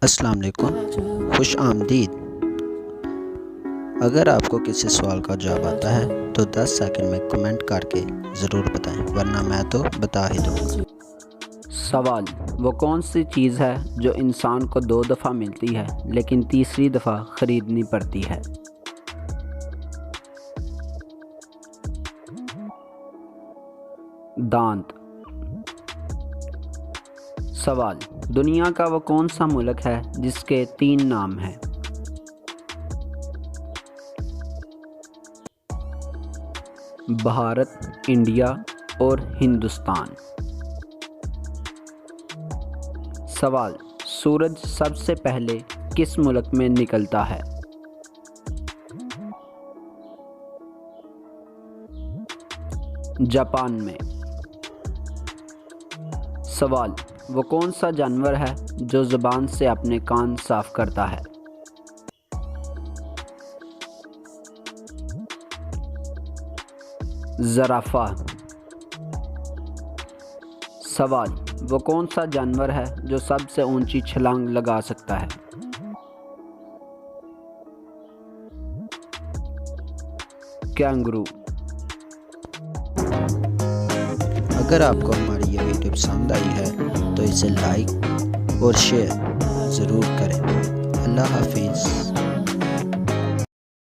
अस्सलाम वालेकुम, खुश आमदीद। अगर आपको किसी सवाल का जवाब आता है तो 10 सेकंड में कमेंट करके ज़रूर बताएं, वरना मैं तो बता ही दूँगा। सवाल: वो कौन सी चीज़ है जो इंसान को 2 दफ़ा मिलती है लेकिन तीसरी दफ़ा ख़रीदनी पड़ती है? दांत। सवाल: दुनिया का वो कौन सा मुल्क है जिसके 3 नाम हैं? भारत, इंडिया और हिंदुस्तान। सवाल: सूरज सबसे पहले किस मुल्क में निकलता है? जापान में। सवाल: वो कौन सा जानवर है जो ज़ुबान से अपने कान साफ करता है? ज़राफ़ा। सवाल: वो कौन सा जानवर है जो सबसे ऊंची छलांग लगा सकता है? कैंगरू। अगर आपको हमारी ये वीडियो पसंद आई है तो इसे लाइक और शेयर ज़रूर करें। अल्लाह हाफिज़।